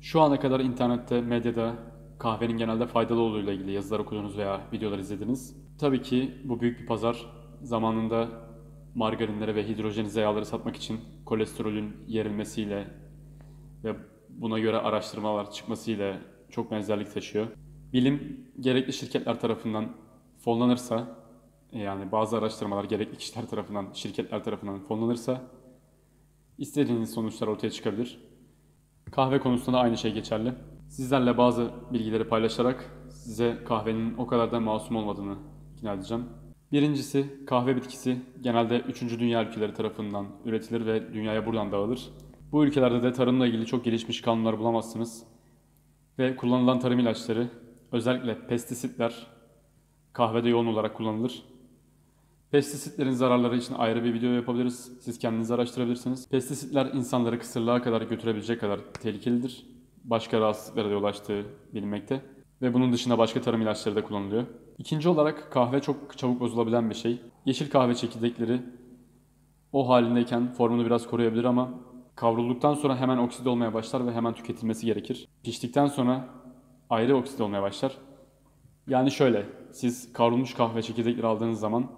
Şu ana kadar internette, medyada kahvenin genelde faydalı olduğuyla ilgili yazılar okudunuz veya videolar izlediniz. Tabii ki bu büyük bir pazar. Zamanında margarinlere ve hidrojenize yağları satmak için kolesterolün yerilmesiyle ve buna göre araştırmalar çıkmasıyla çok benzerlik taşıyor. Bilim gerekli şirketler tarafından fonlanırsa, yani bazı araştırmalar gerekli kişiler tarafından, şirketler tarafından fonlanırsa istediğiniz sonuçlar ortaya çıkabilir. Kahve konusunda da aynı şey geçerli. Sizlerle bazı bilgileri paylaşarak size kahvenin o kadar da masum olmadığını ikna edeceğim. Birincisi, kahve bitkisi genelde 3. Dünya ülkeleri tarafından üretilir ve dünyaya buradan dağılır. Bu ülkelerde de tarımla ilgili çok gelişmiş kanunlar bulamazsınız. Ve kullanılan tarım ilaçları, özellikle pestisitler kahvede yoğun olarak kullanılır. Pestisitlerin zararları için ayrı bir video yapabiliriz. Siz kendiniz araştırabilirsiniz. Pestisitler insanları kısırlığa kadar götürebilecek kadar tehlikelidir. Başka rahatsızlıklara da yol açtığı bilinmekte. Ve bunun dışında başka tarım ilaçları da kullanılıyor. İkinci olarak kahve çok çabuk bozulabilen bir şey. Yeşil kahve çekirdekleri o halindeyken formunu biraz koruyabilir ama kavrulduktan sonra hemen oksit olmaya başlar ve hemen tüketilmesi gerekir. Piştikten sonra ayrı oksit olmaya başlar. Yani şöyle, siz kavrulmuş kahve çekirdekleri aldığınız zaman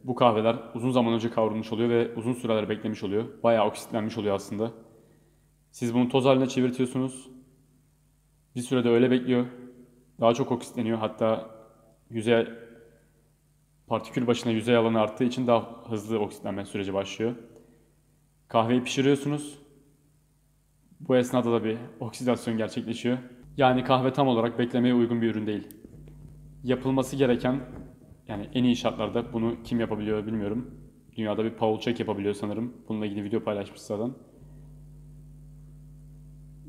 bu kahveler uzun zaman önce kavrulmuş oluyor ve uzun süreler beklemiş oluyor. Bayağı oksitlenmiş oluyor aslında. Siz bunu toz haline çevirtiyorsunuz. Bir sürede öyle bekliyor. Daha çok oksitleniyor. Hatta yüzey partikül başına yüzey alanı arttığı için daha hızlı oksitlenme süreci başlıyor. Kahveyi pişiriyorsunuz. Bu esnada da bir oksidasyon gerçekleşiyor. Yani kahve tam olarak beklemeye uygun bir ürün değil. Yapılması gereken, yani en iyi şartlarda bunu kim yapabiliyor bilmiyorum. Dünyada bir Paul Çek yapabiliyor sanırım. Bununla ilgili video paylaşmış zaten.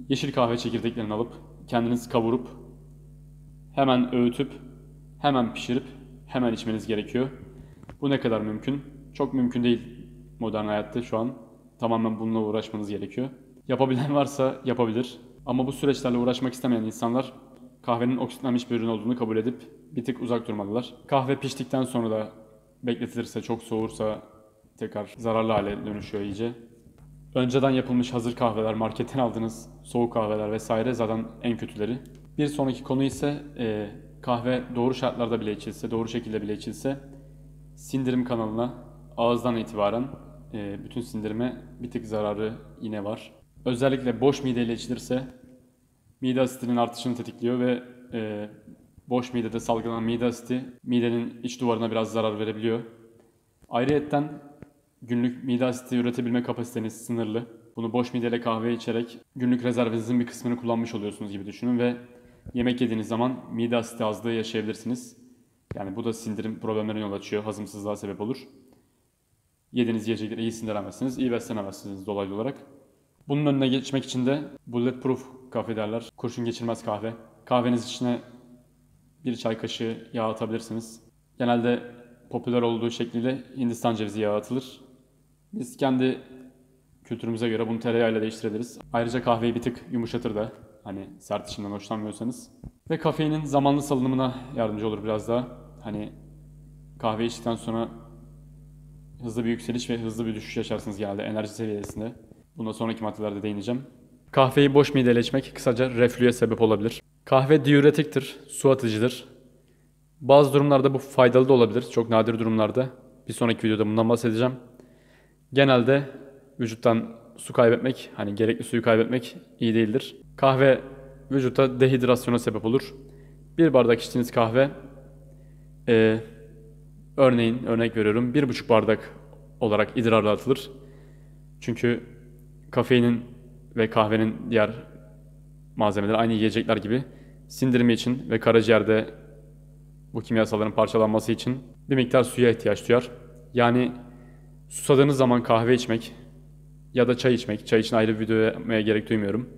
Yeşil kahve çekirdeklerini alıp kendiniz kavurup hemen öğütüp hemen pişirip hemen içmeniz gerekiyor. Bu ne kadar mümkün? Çok mümkün değil modern hayatta şu an. Tamamen bununla uğraşmanız gerekiyor. Yapabilen varsa yapabilir. Ama bu süreçlerle uğraşmak istemeyen insanlar kahvenin oksitlenmiş bir ürün olduğunu kabul edip bir tık uzak durmalılar. Kahve piştikten sonra da bekletilirse, çok soğursa tekrar zararlı hale dönüşüyor iyice. Önceden yapılmış hazır kahveler, marketten aldığınız soğuk kahveler vesaire zaten en kötüleri. Bir sonraki konu ise kahve doğru şartlarda bile içilse, doğru şekilde bile içilse sindirim kanalına ağızdan itibaren bütün sindirime bir tık zararı yine var. Özellikle boş mideyle içilirse mide asitinin artışını tetikliyor ve boş midede salgılanan mide asiti midenin iç duvarına biraz zarar verebiliyor. Ayrıyetten günlük mide asiti üretebilme kapasiteniz sınırlı. Bunu boş mideyle kahve içerek günlük rezervinizin bir kısmını kullanmış oluyorsunuz gibi düşünün ve yemek yediğiniz zaman mide asiti azlığı yaşayabilirsiniz. Yani bu da sindirim problemlerine yol açıyor, hazımsızlığa sebep olur. Yediğiniz yiyecekleri iyi sindiremezsiniz, iyi beslenemezsiniz dolaylı olarak. Bunun önüne geçmek için de bulletproof kahve derler. Kurşun geçirmez kahve. Kahveniz içine bir çay kaşığı yağ atabilirsiniz. Genelde popüler olduğu şekliyle Hindistan cevizi yağı atılır. Biz kendi kültürümüze göre bunu tereyağıyla değiştirebiliriz. Ayrıca kahveyi bir tık yumuşatır da. Hani sert içimden hoşlanmıyorsanız. Ve kafeinin zamanlı salınımına yardımcı olur biraz daha. Hani kahve içtikten sonra hızlı bir yükseliş ve hızlı bir düşüş yaşarsınız genelde enerji seviyesinde. Buna sonraki maddelerde değineceğim. Kahveyi boş mideyle içmek kısaca reflüye sebep olabilir. Kahve diüretiktir, su atıcıdır. Bazı durumlarda bu faydalı da olabilir, çok nadir durumlarda. Bir sonraki videoda bundan bahsedeceğim. Genelde vücuttan su kaybetmek, hani gerekli suyu kaybetmek iyi değildir. Kahve vücutta dehidrasyona sebep olur. Bir bardak içtiğiniz kahve, örnek veriyorum 1,5 bardak olarak idrarla atılır. Çünkü kafeinin ve kahvenin diğer malzemeleri aynı yiyecekler gibi sindirimi için ve karaciğerde bu kimyasalların parçalanması için bir miktar suya ihtiyaç duyar. Yani susadığınız zaman kahve içmek ya da çay içmek, çay için ayrı bir video yapmaya gerek duymuyorum.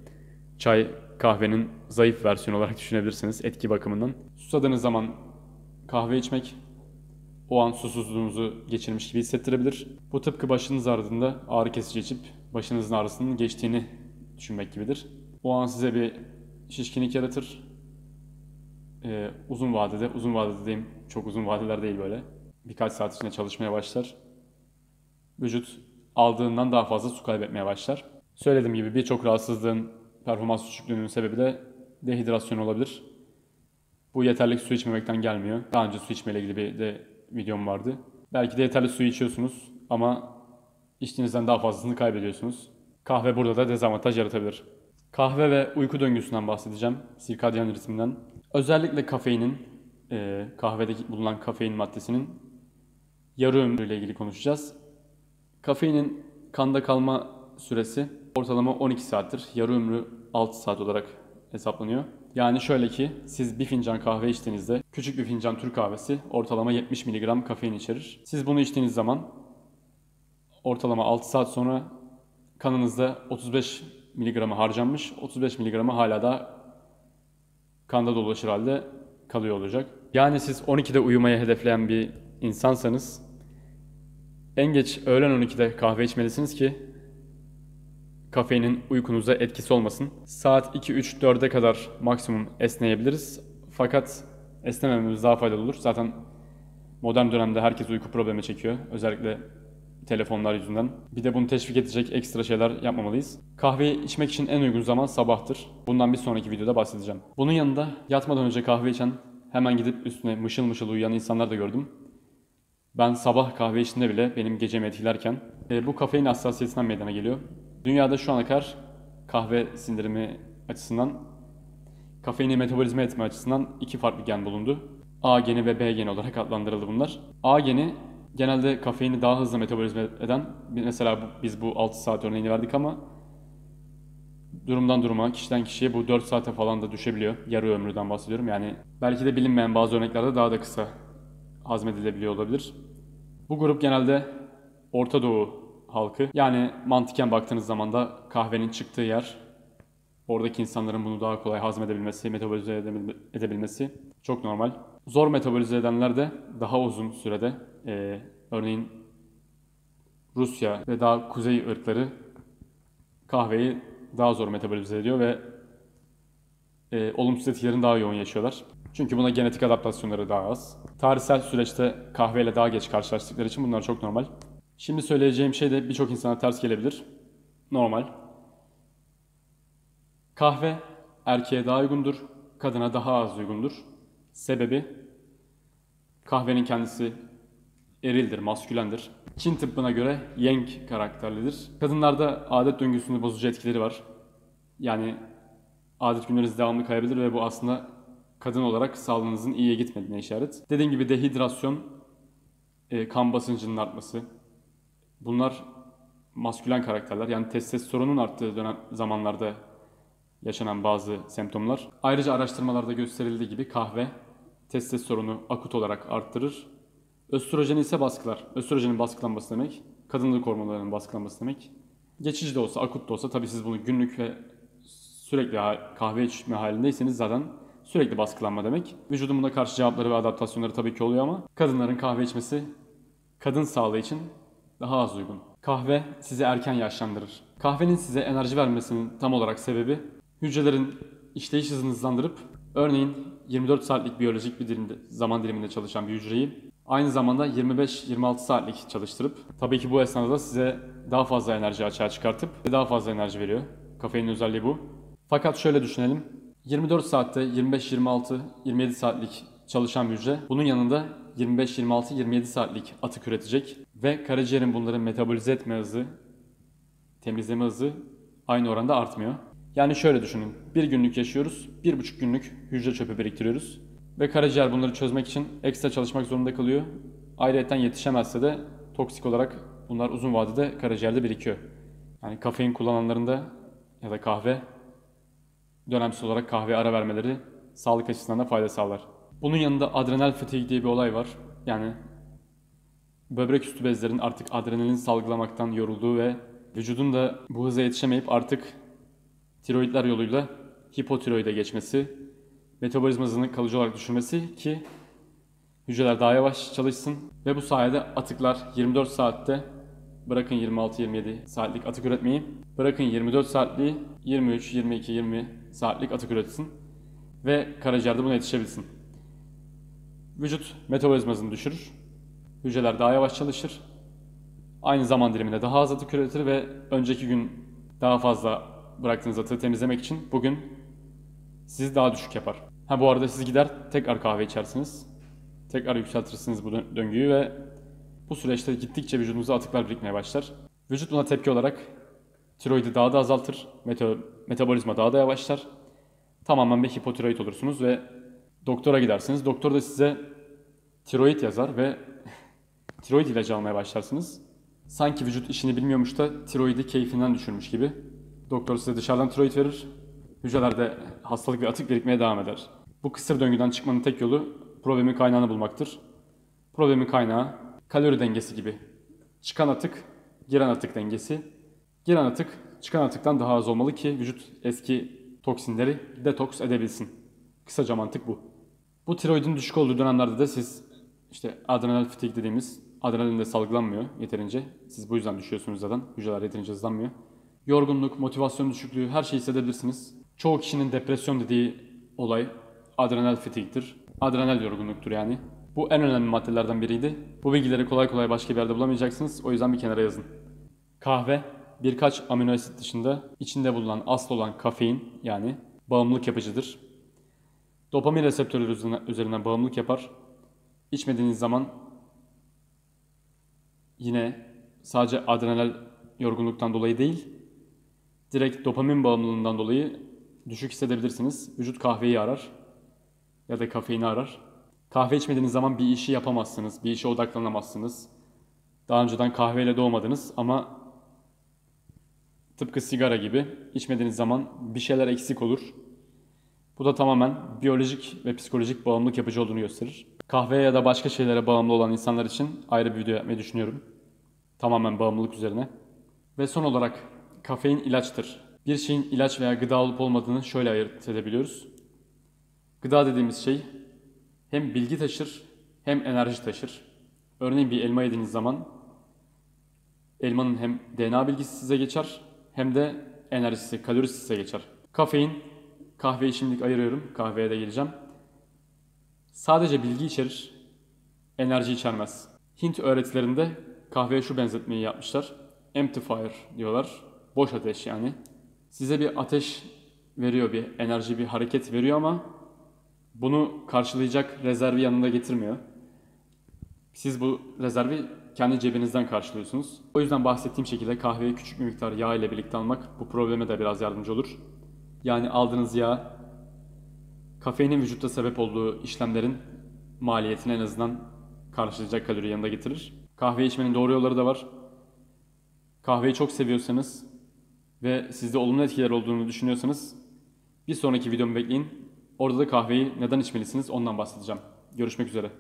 Çay kahvenin zayıf versiyonu olarak düşünebilirsiniz etki bakımından. Susadığınız zaman kahve içmek o an susuzluğunuzu geçirmiş gibi hissettirebilir. Bu tıpkı başınız ağrıdığında ağrı kesici içip başınızın ağrısının geçtiğini düşünmek gibidir. O an size bir şişkinlik yaratır. Uzun vadede diyeyim, çok uzun vadeler değil böyle. Birkaç saat içinde çalışmaya başlar. Vücut aldığından daha fazla su kaybetmeye başlar. Söylediğim gibi birçok rahatsızlığın, performans düşüklüğünün sebebi de dehidrasyon olabilir. Bu yeterli su içmemekten gelmiyor. Daha önce su içmeyle ilgili bir de videom vardı. Belki de yeterli su içiyorsunuz ama içtiğinizden daha fazlasını kaybediyorsunuz. Kahve burada da dezavantaj yaratabilir. Kahve ve uyku döngüsünden bahsedeceğim. Sirkadyen ritminden. Özellikle kafeinin, kahvede bulunan kafein maddesinin yarı ömrüyle ilgili konuşacağız. Kafeinin kanda kalma süresi ortalama 12 saattir. Yarı ömrü 6 saat olarak hesaplanıyor. Yani şöyle ki siz bir fincan kahve içtiğinizde küçük bir fincan Türk kahvesi ortalama 70 mg kafein içerir. Siz bunu içtiğiniz zaman ortalama 6 saat sonra kanınızda 35 mg'ı harcanmış, 35 mg'ı hala da kanda dolaşır halde kalıyor olacak. Yani siz 12'de uyumaya hedefleyen bir insansanız en geç öğlen 12'de kahve içmelisiniz ki kafeinin uykunuza etkisi olmasın. Saat 2, 3, 4'e kadar maksimum esneyebiliriz. Fakat esnemememiz daha faydalı olur. Zaten modern dönemde herkes uyku problemi çekiyor. Özellikle telefonlar yüzünden. Bir de bunu teşvik edecek ekstra şeyler yapmamalıyız. Kahveyi içmek için en uygun zaman sabahtır. Bundan bir sonraki videoda bahsedeceğim. Bunun yanında yatmadan önce kahve içen, hemen gidip üstüne mışıl mışıl uyuyan insanlar da gördüm. Ben sabah kahve içtiğinde bile benim gecemi etkilerken bu kafein hassasiyetinden meydana geliyor. Dünyada şu ana kadar kahve sindirimi açısından, kafeini metabolizma etme açısından iki farklı gen bulundu. A geni ve B geni olarak adlandırıldı bunlar. A geni genelde kafeini daha hızlı metabolizma eden, mesela biz bu 6 saat örneğini verdik ama durumdan duruma, kişiden kişiye bu 4 saate falan da düşebiliyor. Yarı ömrüden bahsediyorum. Yani belki de bilinmeyen bazı örneklerde daha da kısa hazmedilebiliyor olabilir. Bu grup genelde Orta Doğu halkı. Yani mantıken baktığınız zaman da kahvenin çıktığı yer, oradaki insanların bunu daha kolay hazmedebilmesi, metabolize edebilmesi çok normal. Zor metabolize edenler de daha uzun sürede, örneğin Rusya ve daha kuzey ırkları kahveyi daha zor metabolize ediyor ve olumsuz etkilerini daha yoğun yaşıyorlar. Çünkü buna genetik adaptasyonları daha az. Tarihsel süreçte kahveyle daha geç karşılaştıkları için bunlar çok normal. Şimdi söyleyeceğim şey de birçok insana ters gelebilir. Normal. Kahve erkeğe daha uygundur, kadına daha az uygundur. Sebebi kahvenin kendisi erildir, maskülendir. Çin tıbbına göre Yang karakterlidir. Kadınlarda adet döngüsünü bozucu etkileri var. Yani adet günleriniz devamlı kayabilir ve bu aslında kadın olarak sağlığınızın iyiye gitmediğine işaret. Dediğim gibi dehidrasyon, kan basıncının artması, bunlar maskülen karakterler. Yani testosteronun arttığı zamanlarda yaşanan bazı semptomlar. Ayrıca araştırmalarda gösterildiği gibi kahve testosteronu akut olarak arttırır. Östrojeni ise baskılar. Östrojenin baskılanması demek, kadınlık hormonlarının baskılanması demek. Geçici de olsa, akut da olsa, tabii siz bunu günlük ve sürekli kahve içme halindeyseniz zaten sürekli baskılanma demek. Vücudun buna karşı cevapları ve adaptasyonları tabii ki oluyor ama kadınların kahve içmesi kadın sağlığı için daha az uygun. Kahve sizi erken yaşlandırır. Kahvenin size enerji vermesinin tam olarak sebebi hücrelerin işleyiş hızını hızlandırıp örneğin 24 saatlik biyolojik bir zaman diliminde çalışan bir hücreyi aynı zamanda 25-26 saatlik çalıştırıp tabii ki bu esnada da size daha fazla enerji açığa çıkartıp daha fazla enerji veriyor. Kafeinin özelliği bu. Fakat şöyle düşünelim. 24 saatte 25-26, 27 saatlik çalışan bir hücre bunun yanında 25, 26, 27 saatlik atık üretecek ve karaciğerin bunları metabolize etme hızı, temizleme hızı aynı oranda artmıyor. Yani şöyle düşünün, bir günlük yaşıyoruz, 1,5 günlük hücre çöpü biriktiriyoruz ve karaciğer bunları çözmek için ekstra çalışmak zorunda kalıyor. Ayrıyeten yetişemezse de toksik olarak bunlar uzun vadede karaciğerde birikiyor. Yani kafein kullananların da ya da kahve, dönemsel olarak kahveye ara vermeleri sağlık açısından da fayda sağlar. Bunun yanında adrenal fatigue diye bir olay var. Yani böbrek üstü bezlerin artık adrenalin salgılamaktan yorulduğu ve vücudun da bu hıza yetişemeyip artık tiroidler yoluyla hipotiroide geçmesi, metabolizma hızını kalıcı olarak düşürmesi ki hücreler daha yavaş çalışsın ve bu sayede atıklar 24 saatte, bırakın 26-27 saatlik atık üretmeyi, bırakın 24 saatliği 23, 22, 20 saatlik atık üretsin ve karaciğerde buna yetişebilsin. Vücut metabolizma hızını düşürür, hücreler daha yavaş çalışır, aynı zaman diliminde daha az atık üretir ve önceki günden daha fazla bıraktığınız atığı temizlemek için bugün sizi daha düşük yapar. Bu arada siz gider tekrar kahve içersiniz. Tekrar yükseltirsiniz bu döngüyü ve bu süreçte gittikçe vücudunuza atıklar birikmeye başlar. Vücut buna tepki olarak tiroidi daha da azaltır, metabolizma daha da yavaşlar. Tamamen bir hipotiroid olursunuz ve doktora gidersiniz. Doktor da size tiroid yazar ve tiroid ilacı almaya başlarsınız. Sanki vücut işini bilmiyormuş da tiroidi keyfinden düşürmüş gibi. Doktor size dışarıdan tiroid verir. Hücrelerde hastalık ve atık birikmeye devam eder. Bu kısır döngüden çıkmanın tek yolu problemin kaynağını bulmaktır. Problemin kaynağı kalori dengesi gibi. Çıkan atık, giren atık dengesi. Giren atık, çıkan atıktan daha az olmalı ki vücut eski toksinleri detoks edebilsin. Kısaca mantık bu. Bu tiroidin düşük olduğu dönemlerde de siz adrenal fatigue dediğimiz adrenalin de salgılanmıyor yeterince. Siz bu yüzden düşüyorsunuz zaten. Hücreler yeterince hızlanmıyor. Yorgunluk, motivasyon düşüklüğü her şeyi hissedebilirsiniz. Çoğu kişinin depresyon dediği olay adrenal fatigue'dir. Adrenal yorgunluktur yani. Bu en önemli maddelerden biriydi. Bu bilgileri kolay kolay başka bir yerde bulamayacaksınız. O yüzden bir kenara yazın. Kahve birkaç amino asit dışında içinde bulunan asıl olan kafein yani bağımlılık yapıcıdır. Dopamin reseptörleri üzerinden bağımlılık yapar. İçmediğiniz zaman yine sadece adrenal yorgunluktan dolayı değil, direkt dopamin bağımlılığından dolayı düşük hissedebilirsiniz. Vücut kahveyi arar ya da kafeini arar. Kahve içmediğiniz zaman bir işi yapamazsınız, bir işe odaklanamazsınız. Daha önceden kahveyle doğmadınız ama tıpkı sigara gibi içmediğiniz zaman bir şeyler eksik olur. Bu da tamamen biyolojik ve psikolojik bağımlılık yapıcı olduğunu gösterir. Kahveye ya da başka şeylere bağımlı olan insanlar için ayrı bir video yapmayı düşünüyorum. Tamamen bağımlılık üzerine. Ve son olarak kafein ilaçtır. Bir şeyin ilaç veya gıda olup olmadığını şöyle ayırt edebiliyoruz. Gıda dediğimiz şey hem bilgi taşır hem enerji taşır. Örneğin bir elma yediğiniz zaman elmanın hem DNA bilgisi size geçer hem de enerjisi, kalorisi size geçer. Kafein, kahveyi şimdilik ayırıyorum, kahveye de geleceğim. Sadece bilgi içerir, enerji içermez. Hint öğretilerinde kahveye şu benzetmeyi yapmışlar. Empty fire diyorlar, boş ateş yani. Size bir ateş veriyor, bir enerji, bir hareket veriyor ama bunu karşılayacak rezervi yanında getirmiyor. Siz bu rezervi kendi cebinizden karşılıyorsunuz. O yüzden bahsettiğim şekilde kahveyi küçük bir miktar yağ ile birlikte almak bu probleme de biraz yardımcı olur. Yani aldığınız yağ, kafeinin vücutta sebep olduğu işlemlerin maliyetini en azından karşılayacak kalori yanında getirir. Kahve içmenin doğru yolları da var. Kahveyi çok seviyorsanız ve sizde olumlu etkiler olduğunu düşünüyorsanız bir sonraki videomu bekleyin. Orada da kahveyi neden içmelisiniz ondan bahsedeceğim. Görüşmek üzere.